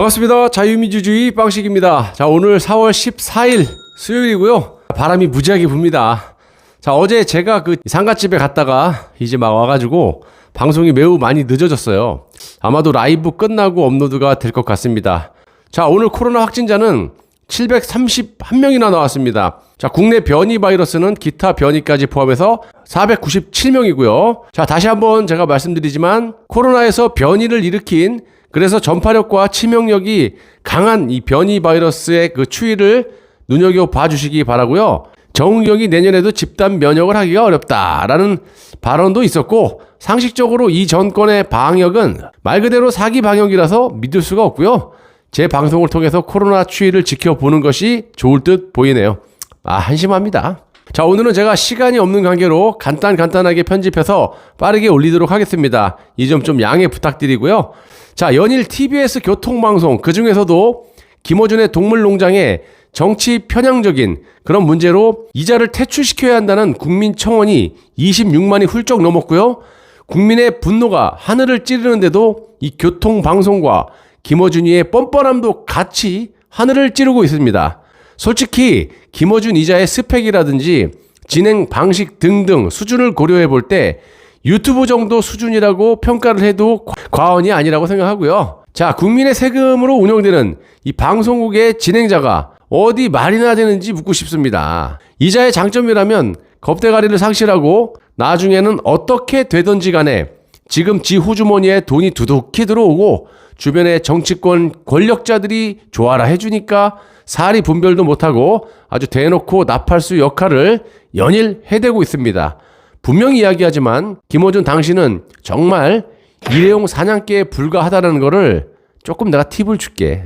반갑습니다. 자유민주주의 빵식입니다. 자, 오늘 4월 14일 수요일이고요. 바람이 무지하게 붑니다. 자, 어제 제가 그 상가집에 갔다가 이제 막 와가지고 방송이 매우 많이 늦어졌어요. 아마도 라이브 끝나고 업로드가 될 것 같습니다. 자, 오늘 코로나 확진자는 731명이나 나왔습니다. 자, 국내 변이 바이러스는 기타 변이까지 포함해서 497명이고요. 자, 다시 한번 제가 말씀드리지만 코로나에서 변이를 일으킨, 그래서 전파력과 치명력이 강한 이 변이 바이러스의 그 추이를 눈여겨봐 주시기 바라고요. 정은경이 내년에도 집단 면역을 하기가 어렵다라는 발언도 있었고, 상식적으로 이 정권의 방역은 말 그대로 사기 방역이라서 믿을 수가 없고요. 제 방송을 통해서 코로나 추이를 지켜보는 것이 좋을 듯 보이네요. 한심합니다. 자, 오늘은 제가 시간이 없는 관계로 간단하게 편집해서 빠르게 올리도록 하겠습니다. 이 점 좀 양해 부탁드리고요. 자, 연일 TBS 교통방송, 그 중에서도 김어준의 동물농장에 정치 편향적인 그런 문제로 이자를 퇴출시켜야 한다는 국민 청원이 26만이 훌쩍 넘었고요. 국민의 분노가 하늘을 찌르는데도 이 교통방송과 김어준이의 뻔뻔함도 같이 하늘을 찌르고 있습니다. 솔직히 김어준 이자의 스펙이라든지 진행 방식 등등 수준을 고려해 볼 때 유튜브 정도 수준이라고 평가를 해도 과언이 아니라고 생각하고요. 자, 국민의 세금으로 운영되는 이 방송국의 진행자가 어디 말이나 되는지 묻고 싶습니다. 이자의 장점이라면 겁대가리를 상실하고 나중에는 어떻게 되든지 간에 지금 지 호주머니에 돈이 두둑히 들어오고 주변의 정치권 권력자들이 좋아라 해주니까 사리 분별도 못하고 아주 대놓고 나팔수 역할을 연일 해대고 있습니다. 분명히 이야기하지만 김어준 당신은 정말 일회용 사냥개에 불과하다는 거를 조금 내가 팁을 줄게.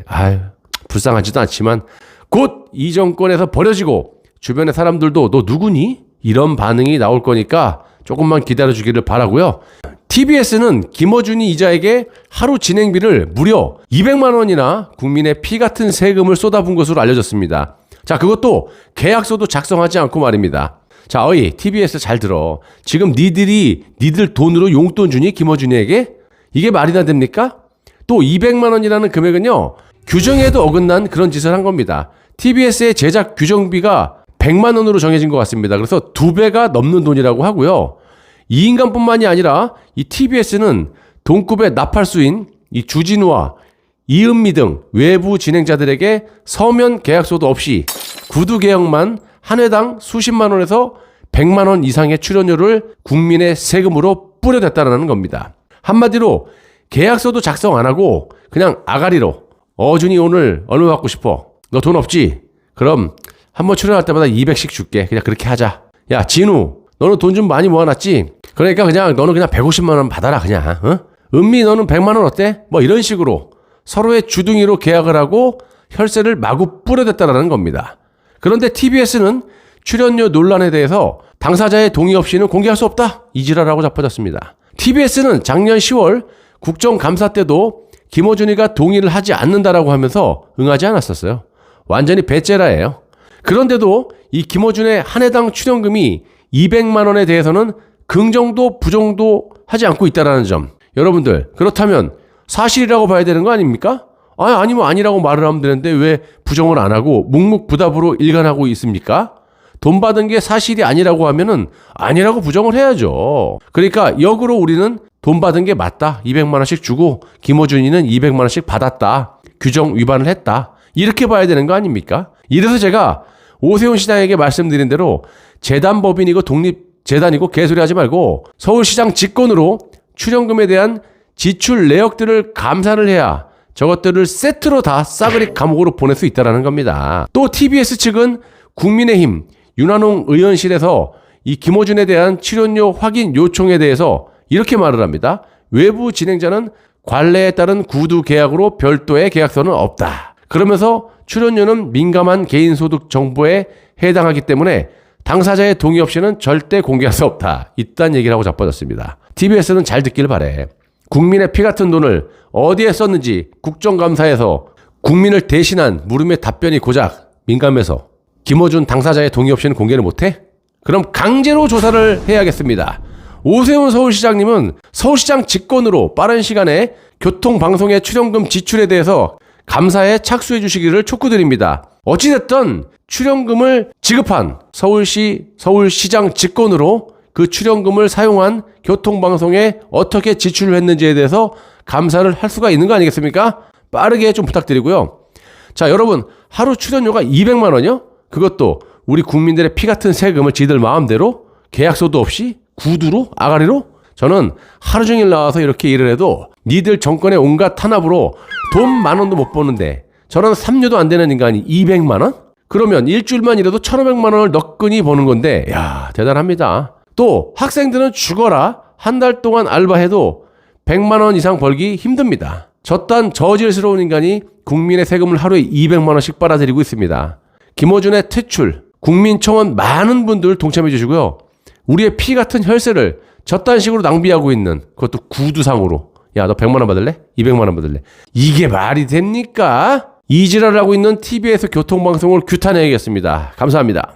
불쌍하지도 않지만 곧 이 정권에서 버려지고 주변의 사람들도 너 누구니? 이런 반응이 나올 거니까 조금만 기다려주기를 바라고요. TBS는 김어준이 이자에게 하루 진행비를 무려 200만 원이나 국민의 피 같은 세금을 쏟아부은 것으로 알려졌습니다. 자, 그것도 계약서도 작성하지 않고 말입니다. 자, 어이 TBS 잘 들어. 지금 니들 돈으로 용돈 주니 김어준이에게? 이게 말이나 됩니까? 또 200만 원이라는 금액은요, 규정에도 어긋난 그런 짓을 한 겁니다. TBS의 제작 규정비가 100만 원으로 정해진 것 같습니다. 그래서 2배가 넘는 돈이라고 하고요. 이 인간뿐만이 아니라 이 TBS는 동급의 나팔수인 이 주진우와 이은미 등 외부 진행자들에게 서면 계약서도 없이 구두 개혁만 한 회당 수십만 원에서 100만 원 이상의 출연료를 국민의 세금으로 뿌려댔다는 겁니다. 한마디로 계약서도 작성 안 하고 그냥 아가리로 어준이 오늘 얼마 받고 싶어? 너 돈 없지? 그럼 한번 출연할 때마다 200씩 줄게. 그냥 그렇게 하자. 야, 진우, 너는 돈 좀 많이 모아놨지? 그러니까 너는 그냥 150만 원 받아라 그냥. 은미 너는 100만 원 어때? 뭐 이런 식으로 서로의 주둥이로 계약을 하고 혈세를 마구 뿌려댔다라는 겁니다. 그런데 TBS는 출연료 논란에 대해서 당사자의 동의 없이는 공개할 수 없다, 이지랄하고 자빠졌습니다. TBS는 작년 10월 국정감사 때도 김어준이가 동의를 하지 않는다라고 하면서 응하지 않았었어요. 완전히 배째라예요. 그런데도 이 김어준의 한 해당 출연금이 200만 원에 대해서는 긍정도 부정도 하지 않고 있다는 점. 여러분들, 그렇다면 사실이라고 봐야 되는 거 아닙니까? 아니면 아니라고 말을 하면 되는데 왜 부정을 안 하고 묵묵부답으로 일관하고 있습니까? 돈 받은 게 사실이 아니라고 하면은 아니라고 부정을 해야죠. 그러니까 역으로 우리는 돈 받은 게 맞다, 200만 원씩 주고 김어준이는 200만 원씩 받았다, 규정 위반을 했다, 이렇게 봐야 되는 거 아닙니까? 이래서 제가 오세훈 시장에게 말씀드린 대로 재단법인이고 독립재단이고 개소리 하지 말고 서울시장 직권으로 출연금에 대한 지출 내역들을 감사를 해야 저것들을 세트로 다 싸그리 감옥으로 보낼 수 있다는 겁니다. 또 TBS 측은 국민의힘 윤한홍 의원실에서 이 김어준에 대한 출연료 확인 요청에 대해서 이렇게 말을 합니다. 외부 진행자는 관례에 따른 구두 계약으로 별도의 계약서는 없다. 그러면서 출연료는 민감한 개인소득 정보에 해당하기 때문에 당사자의 동의 없이는 절대 공개할 수 없다, 이딴 얘기를 하고 자빠졌습니다. TBS는 잘 듣길 바래. 국민의 피 같은 돈을 어디에 썼는지 국정감사에서 국민을 대신한 물음의 답변이 고작 민감해서 김어준 당사자의 동의 없이는 공개를 못해? 그럼 강제로 조사를 해야겠습니다. 오세훈 서울시장님은 서울시장 직권으로 빠른 시간에 교통방송의 출연금 지출에 대해서 감사에 착수해 주시기를 촉구드립니다. 어찌됐든 출연금을 지급한 서울시장 직권으로 그 출연금을 사용한 교통방송에 어떻게 지출을 했는지에 대해서 감사를 할 수가 있는 거 아니겠습니까? 빠르게 좀 부탁드리고요. 자, 여러분, 하루 출연료가 200만 원이요? 그것도 우리 국민들의 피 같은 세금을 지들 마음대로 계약서도 없이 구두로 아가리로? 저는 하루 종일 나와서 이렇게 일을 해도 니들 정권의 온갖 탄압으로 돈 10,000원도 못 버는데 저런 3류도 안 되는 인간이 200만 원? 그러면 일주일만 일해도 1,500만 원을 너끈히 버는 건데, 야, 대단합니다. 또 학생들은 죽어라. 한 달 동안 알바해도 100만 원 이상 벌기 힘듭니다. 저딴 저질스러운 인간이 국민의 세금을 하루에 200만 원씩 빨아들이고 있습니다. 김어준의 퇴출, 국민청원 많은 분들 동참해 주시고요. 우리의 피 같은 혈세를 저딴 식으로 낭비하고 있는, 그것도 구두상으로. 야, 너 100만 원 받을래? 200만 원 받을래? 이게 말이 됩니까? 이지랄을 하고 있는 TBS 교통방송을 규탄해야겠습니다. 감사합니다.